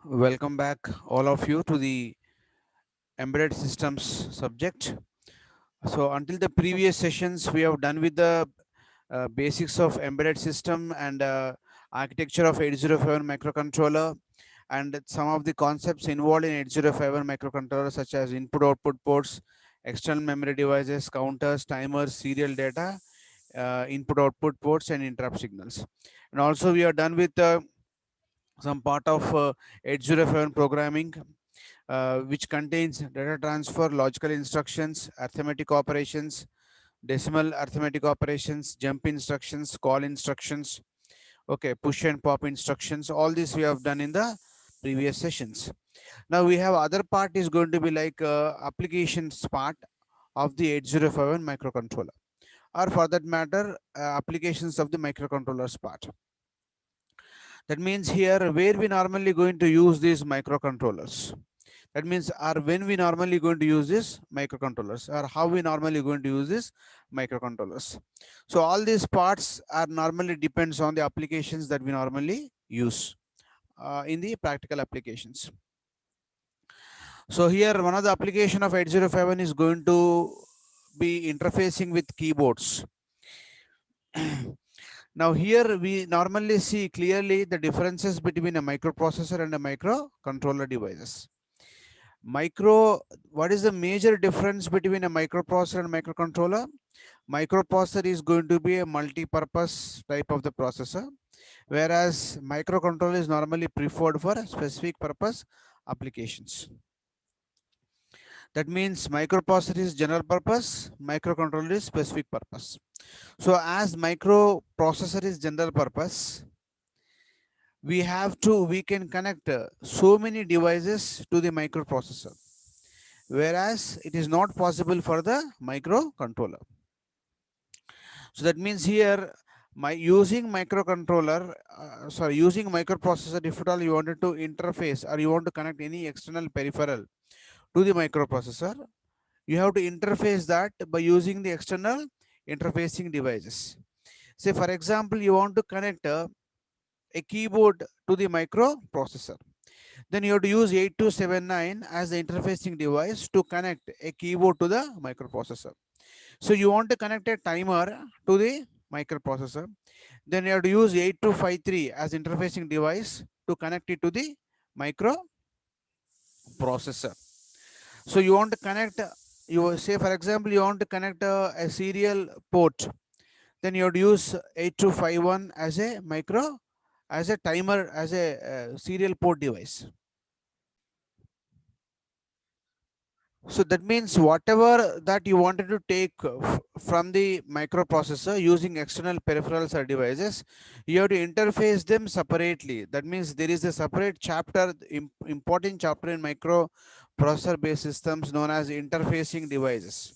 Welcome back, all of you, to the embedded systems subject. So, until the previous sessions, we have done with the basics of embedded system and architecture of 8051 microcontroller, and some of the concepts involved in 8051 microcontroller, such as input output ports, external memory devices, counters, timers, serial data, input output ports, and interrupt signals. And also, we are done with some part of 8051 programming, which contains data transfer, logical instructions, arithmetic operations, decimal arithmetic operations, jump instructions, call instructions, okay, push and pop instructions. All this we have done in the previous sessions. Now we have other part is going to be like applications part of the 8051 microcontroller, or for that matter, applications of the microcontrollers part. That means here where we normally going to use these microcontrollers. That means are when we normally going to use this microcontrollers, or how we normally going to use this microcontrollers. So all these parts are normally depends on the applications that we normally use in the practical applications. So here one of the application of 8051 is going to be interfacing with keyboards. Now here we normally see clearly the differences between a microprocessor and a microcontroller devices. What is the major difference between a microprocessor and microcontroller? Microprocessor is going to be a multi-purpose type of the processor, whereas microcontroller is normally preferred for specific purpose applications. That means microprocessor is general purpose, microcontroller is specific purpose. So as microprocessor is general purpose, we can connect so many devices to the microprocessor, whereas it is not possible for the microcontroller. So that means here using microcontroller, using microprocessor, if at all you wanted to interface or you want to connect any external peripheral to the microprocessor, you have to interface that by using the external interfacing devices. Say for example, you want to connect a keyboard to the microprocessor. Then you have to use 8279 as the interfacing device to connect a keyboard to the microprocessor. So you want to connect a timer to the microprocessor. Then you have to use 8253 as interfacing device to connect it to the microprocessor. So you want to connect, you say for example, you want to connect a serial port. Then you have to use 8251 as a timer, as a serial port device. So that means whatever that you wanted to take from the microprocessor using external peripherals or devices, you have to interface them separately. That means there is a separate chapter, important chapter in microprocessor based systems known as interfacing devices.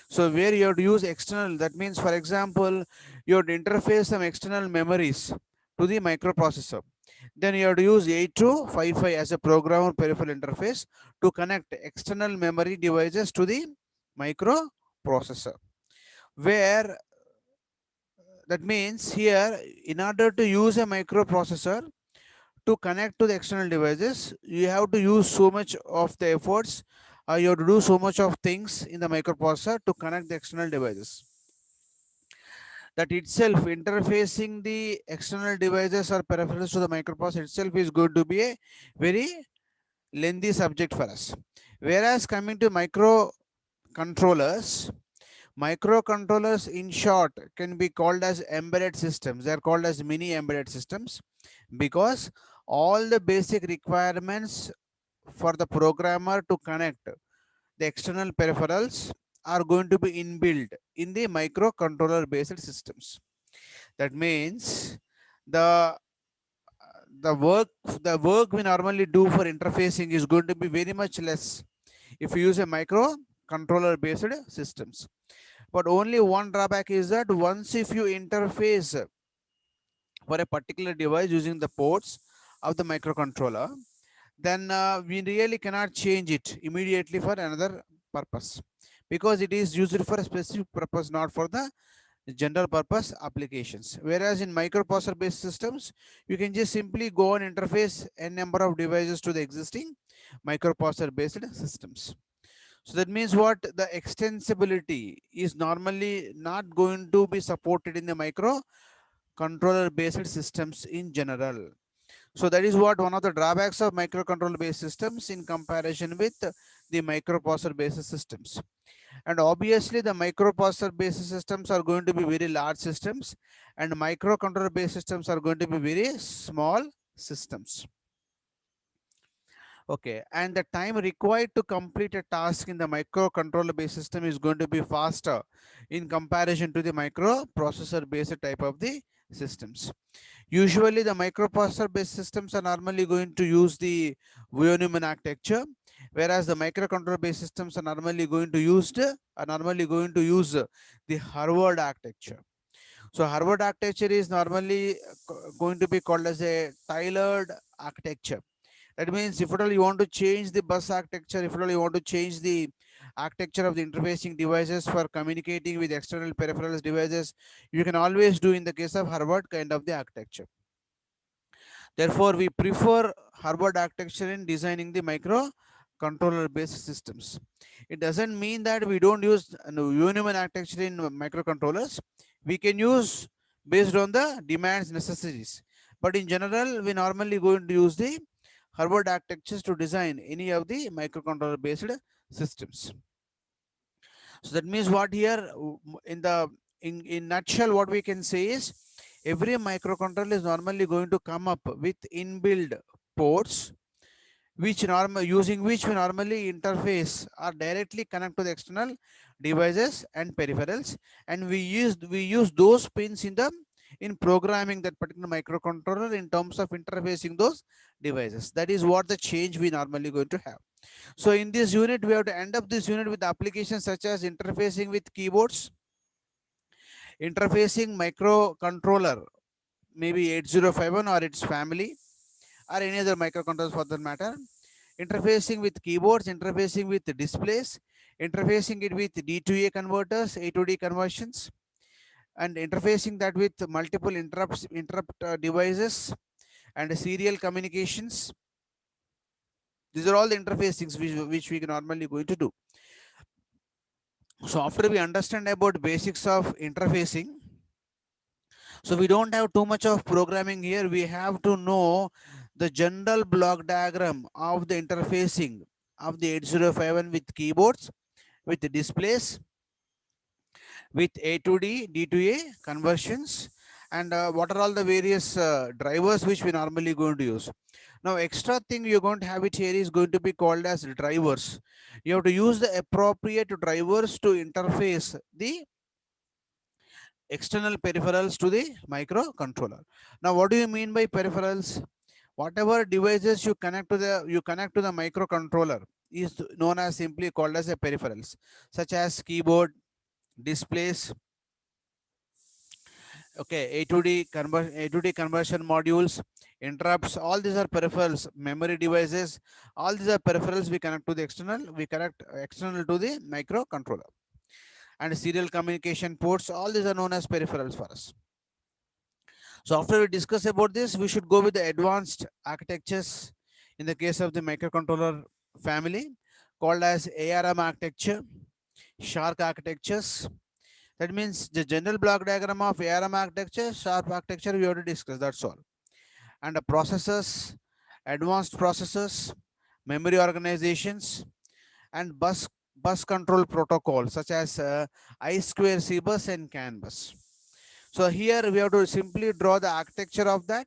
So where you have to use external, that means for example, you have to interface some external memories to the microprocessor. Then you have to use 8255 as a programmer peripheral interface to connect external memory devices to the microprocessor. Where that means here, in order to use a microprocessor to connect to the external devices, you have to use so much of the efforts. You have to do so much of things in the microprocessor to connect the external devices. That itself, interfacing the external devices or peripherals to the microprocessor itself is going to be a very lengthy subject for us. Whereas coming to microcontrollers in short can be called as embedded systems. They are called as mini embedded systems because all the basic requirements for the programmer to connect the external peripherals are going to be inbuilt in the microcontroller based systems. That means the the work we normally do for interfacing is going to be very much less if you use a microcontroller based systems. But only one drawback is that once if you interface for a particular device using the ports of the microcontroller, then we really cannot change it immediately for another purpose, because it is used for a specific purpose, not for the general purpose applications. Whereas in microprocessor based systems, you can just simply go and interface a number of devices to the existing microprocessor based systems. So that means what? The extensibility is normally not going to be supported in the microcontroller based systems in general. So that is what one of the drawbacks of microcontroller based systems in comparison with the microprocessor based systems. And obviously the microprocessor based systems are going to be very large systems, and microcontroller based systems are going to be very small systems. Okay, and the time required to complete a task in the microcontroller based system is going to be faster in comparison to the microprocessor based type of the systems. Usually the microprocessor based systems are normally going to use the von Neumann architecture, whereas the microcontroller based systems are normally going to use the Harvard architecture. So Harvard architecture is normally going to be called as a tailored architecture. That means if at all you want to change the bus architecture, if at all you want to change the architecture of the interfacing devices for communicating with external peripherals devices, you can always do in the case of Harvard kind of the architecture. Therefore, we prefer Harvard architecture in designing the microcontroller based systems. It doesn't mean that we don't use Uniman architecture in microcontrollers. We can use based on the demands necessities. But in general, we normally going to use the Harvard architectures to design any of the microcontroller based systems. So that means what here in the in nutshell, what we can say is every microcontroller is normally going to come up with inbuilt ports using which we normally interface or directly connect to the external devices and peripherals, and we use those pins in programming that particular microcontroller in terms of interfacing those devices. That is what the change we normally going to have. So in this unit, we have to end up this unit with applications such as interfacing with keyboards, interfacing microcontroller, maybe 8051 or its family, or any other microcontrollers for that matter, interfacing with keyboards, interfacing with displays, interfacing it with D2A converters, A to D conversions, and interfacing that with multiple interrupt devices and serial communications. These are all the interfacings which we can normally going to do. So after we understand about basics of interfacing, so we don't have too much of programming here. We have to know the general block diagram of the interfacing of the 8051 with keyboards, with the displays, with A to D, D to A conversions, and what are all the various drivers which we normally going to use. Now, extra thing you're going to have it here is going to be called as drivers. You have to use the appropriate drivers to interface the external peripherals to the microcontroller. Now, what do you mean by peripherals? Whatever devices you connect to the microcontroller is known as simply called as a peripherals, such as keyboard, displays, okay, A to D conversion modules, interrupts. All these are peripherals. Memory devices. All these are peripherals. We connect to the external. We connect external to the microcontroller, and serial communication ports. All these are known as peripherals for us. So after we discuss about this, we should go with the advanced architectures in the case of the microcontroller family, called as ARM architecture, SHARC architectures. That means the general block diagram of ARM architecture, SHARP architecture, we have to discuss, that's all. And the processors, advanced processors, memory organizations, and bus control protocols such as I2C bus and CAN bus. So here we have to simply draw the architecture of that.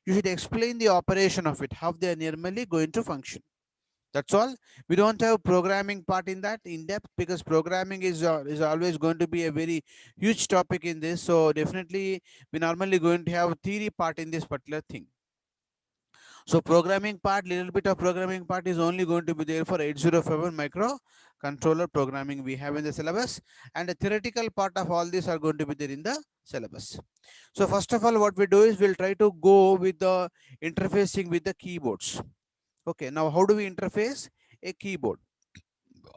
You should explain the operation of it, how they are normally going to function. That's all. We don't have programming part in that in depth, because programming is always going to be a very huge topic in this. So definitely we normally going to have theory part in this particular thing. So programming part, little bit of programming part is only going to be there for 8051 microcontroller programming we have in the syllabus, and the theoretical part of all these are going to be there in the syllabus. So first of all, what we do is we'll try to go with the interfacing with the keyboards. Okay, now how do we interface a keyboard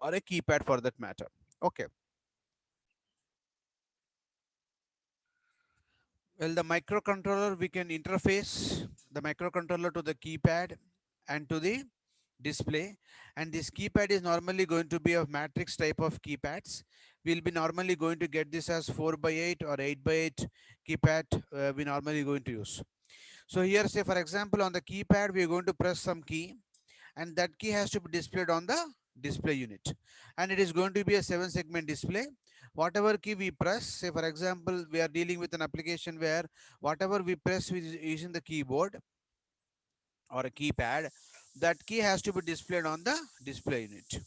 or a keypad for that matter? Okay. Well, the microcontroller, we can interface the microcontroller to the keypad and to the display. And this keypad is normally going to be of matrix type of keypads. We'll be normally going to get this as 4 by 8 or 8 by 8 keypad we normally going to use. So here, say for example, on the keypad, we are going to press some key, and that key has to be displayed on the display unit, and it is going to be a 7 segment display. Whatever key we press, say for example, we are dealing with an application where whatever we press with using the keyboard or a keypad, that key has to be displayed on the display unit.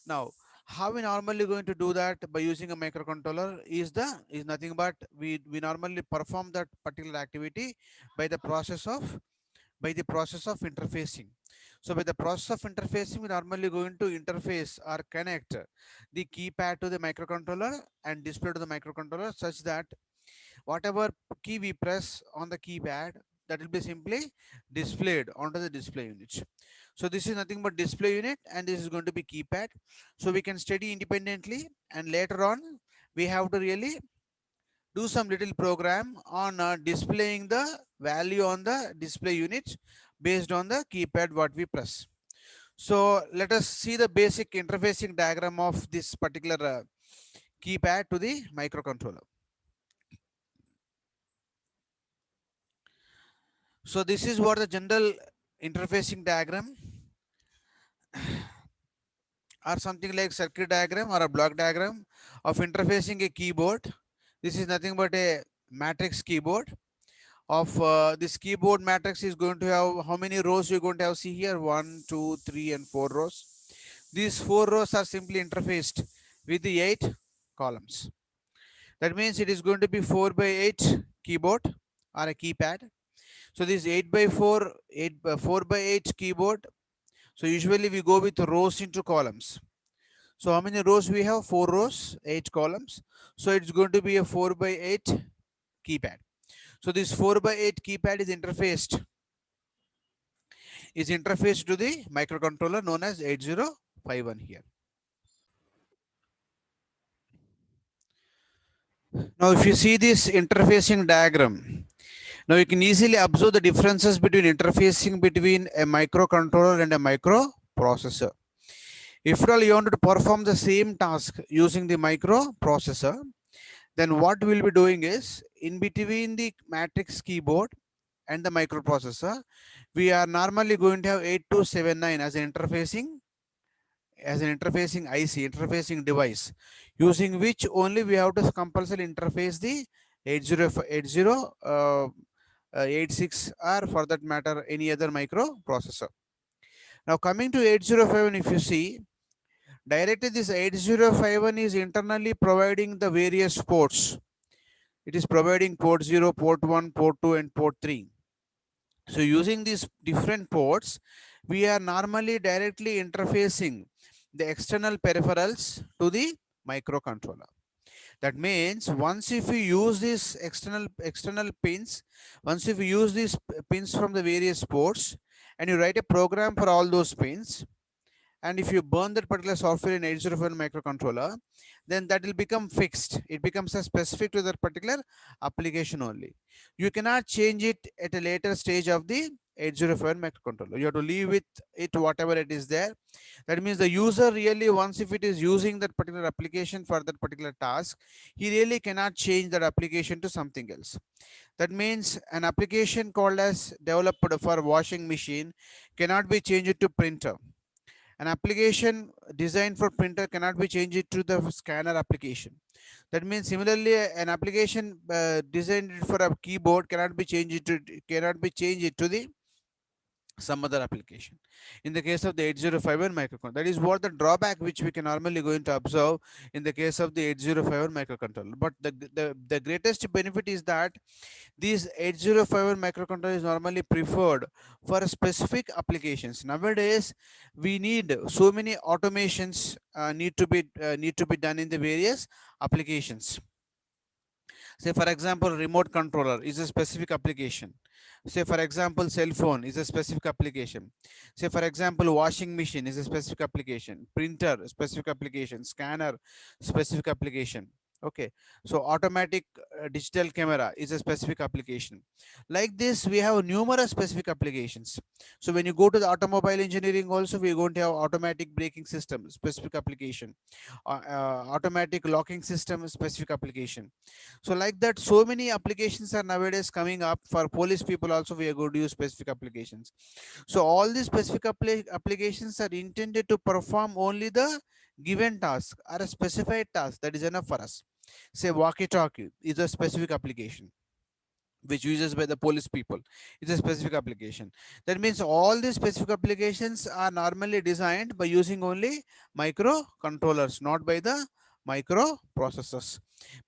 Now, how we normally going to do that by using a microcontroller is nothing but we normally perform that particular activity by the process of interfacing. So by the process of interfacing, we normally going to interface or connect the keypad to the microcontroller and display to the microcontroller, such that whatever key we press on the keypad, that will be simply displayed onto the display unit. So this is nothing but display unit, and this is going to be keypad. So we can study independently, and later on we have to really do some little program on displaying the value on the display unit based on the keypad what we press. So let us see the basic interfacing diagram of this particular keypad to the microcontroller. So this is what the general interfacing diagram or something like circuit diagram or a block diagram of interfacing a keyboard. This is nothing but a matrix keyboard. Of this keyboard matrix is going to have how many rows you're going to have. See here, 1, 2, 3, and 4 rows. These 4 rows are simply interfaced with the 8 columns. That means it is going to be 4 by 8 keyboard or a keypad. So this 8 by 4, 4 by 8 keyboard. So usually we go with rows into columns. So how many rows we have? 4 rows, 8 columns. So it's going to be a 4 by 8 keypad. So this 4 by 8 keypad is interfaced to the microcontroller known as 8051 here. Now if you see this interfacing diagram, now you can easily observe the differences between interfacing between a microcontroller and a microprocessor. If at all you want to perform the same task using the microprocessor, then what we'll be doing is, in between the matrix keyboard and the microprocessor, we are normally going to have 8279 as an interfacing IC, interfacing device, using which only we have to compulsory interface the 86, or for that matter any other microprocessor. Now coming to 8051, if you see, directly this 8051 is internally providing the various ports. It is providing port 0, port 1, port 2, and port 3. So using these different ports, we are normally directly interfacing the external peripherals to the microcontroller. That means once if we use these external pins, once if we use these pins from the various ports, and you write a program for all those pins, and if you burn that particular software in 8051 microcontroller, then that will become fixed. It becomes a specific to that particular application only. You cannot change it at a later stage of the 8051 microcontroller. You have to leave with it whatever it is there. That means the user really, once if it is using that particular application for that particular task, he really cannot change that application to something else. That means an application called as developed for washing machine cannot be changed to printer. An application designed for printer cannot be changed to the scanner application. That means similarly, an application designed for a keyboard cannot be changed to the some other application. In the case of the 8051 microcontroller, that is what the drawback which we can normally going to observe in the case of the 8051 microcontroller. But the greatest benefit is that these 8051 microcontroller is normally preferred for specific applications. Nowadays, we need so many automations need to be done in the various applications. Say for example, remote controller is a specific application. Say for example, cell phone is a specific application. Say for example, washing machine is a specific application. Printer, specific application. Scanner, specific application. Okay, so automatic digital camera is a specific application. Like this, we have numerous specific applications. So when you go to the automobile engineering, also we are going to have automatic braking system, specific application, automatic locking system, specific application. So like that, so many applications are nowadays coming up. For police people also, we are going to use specific applications. So all these specific applications are intended to perform only the given task or a specified task. That is enough for us. Say walkie-talkie is a specific application which uses by the police people. It's a specific application. That means all these specific applications are normally designed by using only microcontrollers, not by the microprocessors.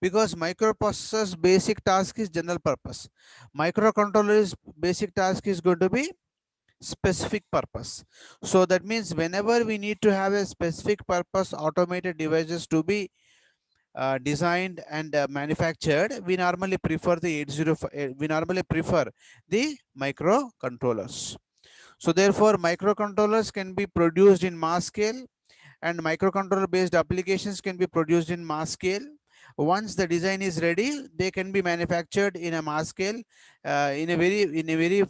Because microprocessors basic task is general purpose. Microcontrollers basic task is going to be specific purpose. So that means whenever we need to have a specific purpose automated devices to be designed and manufactured, we normally prefer the 805, we normally prefer the microcontrollers. So therefore microcontrollers can be produced in mass scale, and microcontroller based applications can be produced in mass scale. Once the design is ready, they can be manufactured in a mass scale in a very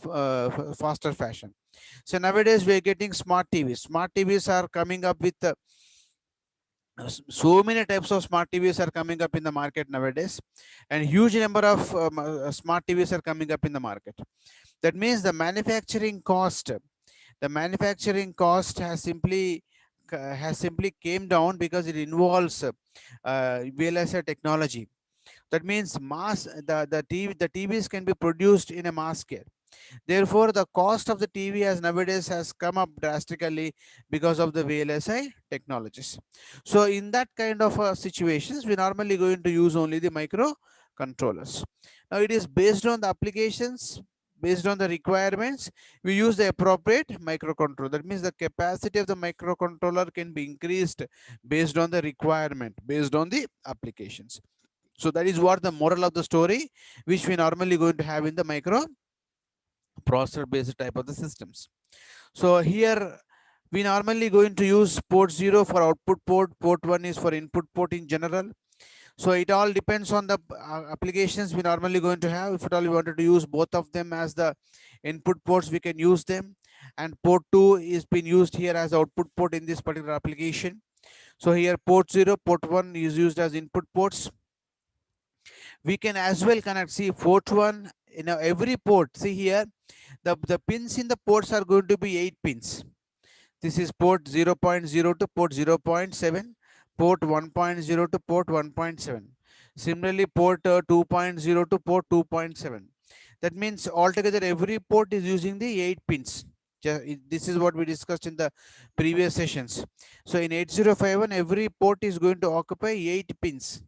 faster fashion. So nowadays we are getting smart TVs. Smart TVs are coming up with so many types of smart TVs are coming up in the market nowadays, and huge number of smart TVs are coming up in the market. That means the manufacturing cost has simply came down because it involves VLSI technology. That means the TVs can be produced in a mass scale. Therefore, the cost of the TV has nowadays has come up drastically because of the VLSI technologies. So in that kind of situations, we normally going to use only the microcontrollers. Now it is based on the applications, based on the requirements, we use the appropriate microcontroller. That means the capacity of the microcontroller can be increased based on the requirement, based on the applications. So that is what the moral of the story, which we normally going to have in the micro processor based type of the systems. So here we normally going to use port 0 for output port, port 1 is for input port in general. So it all depends on the applications we normally going to have. If at all we wanted to use both of them as the input ports, we can use them. And port 2 is being used here as output port in this particular application. So here port 0, port 1 is used as input ports. We can as well connect, see port 1, every port, see here, the pins in the ports are going to be 8 pins. This is port 0.0 to port 0.7, port 1.0 to port 1.7. Similarly, port 2.0 to port 2.7. That means altogether every port is using the 8 pins. This is what we discussed in the previous sessions. So in 8051, every port is going to occupy 8 pins.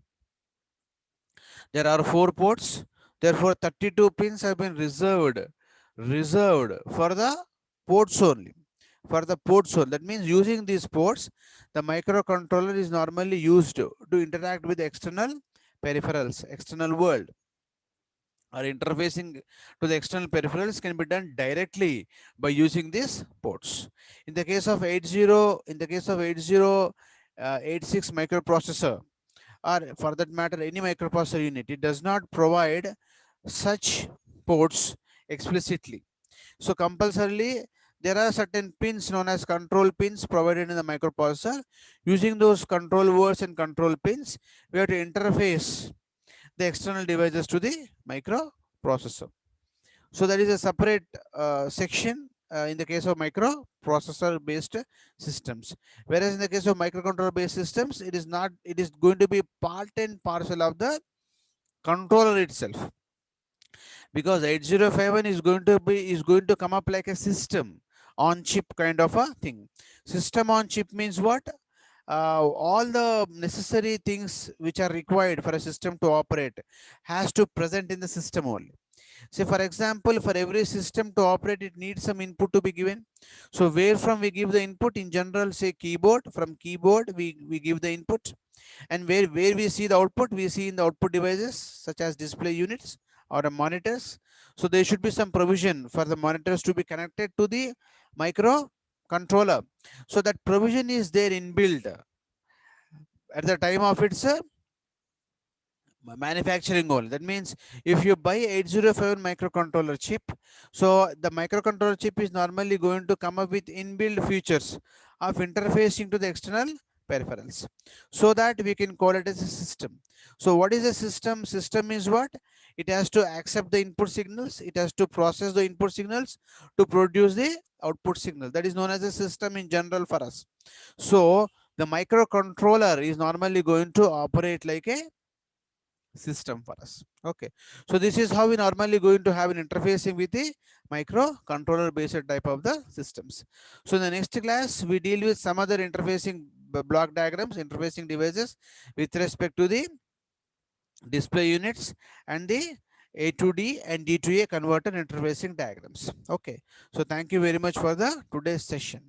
There are 4 ports. Therefore, 32 pins have been reserved for the ports only. For the ports only. That means using these ports, the microcontroller is normally used to interact with external peripherals, external world, or interfacing to the external peripherals can be done directly by using these ports. In the case of 8086 microprocessor, or for that matter any microprocessor unit, it does not provide such ports explicitly. So compulsorily there are certain pins known as control pins provided in the microprocessor. Using those control words and control pins, we have to interface the external devices to the microprocessor. So that is a separate section in the case of microprocessor based systems. Whereas in the case of microcontroller based systems, it is not, it is going to be part and parcel of the controller itself. Because 8051 is going to come up like a system on chip kind of a thing. System on chip means what? All the necessary things which are required for a system to operate has to present in the system only. Say for example, for every system to operate, it needs some input to be given. So where from we give the input? In general, say keyboard. From keyboard we give the input. And where we see the output, we see in the output devices such as display units or monitors. So there should be some provision for the monitors to be connected to the microcontroller. So that provision is there inbuilt at the time of its manufacturing only. That means if you buy 8051 microcontroller chip, so the microcontroller chip is normally going to come up with inbuilt features of interfacing to the external peripherals, so that we can call it as a system. So what is a system? System is what? It has to accept the input signals, it has to process the input signals to produce the output signal. That is known as a system in general for us. So the microcontroller is normally going to operate like a system for us. Okay, so this is how we normally going to have an interfacing with the microcontroller based type of the systems. So in the next class we deal with some other interfacing block diagrams, interfacing devices with respect to the display units and the A to D and D to A converter interfacing diagrams. Okay, so thank you very much for the today's session.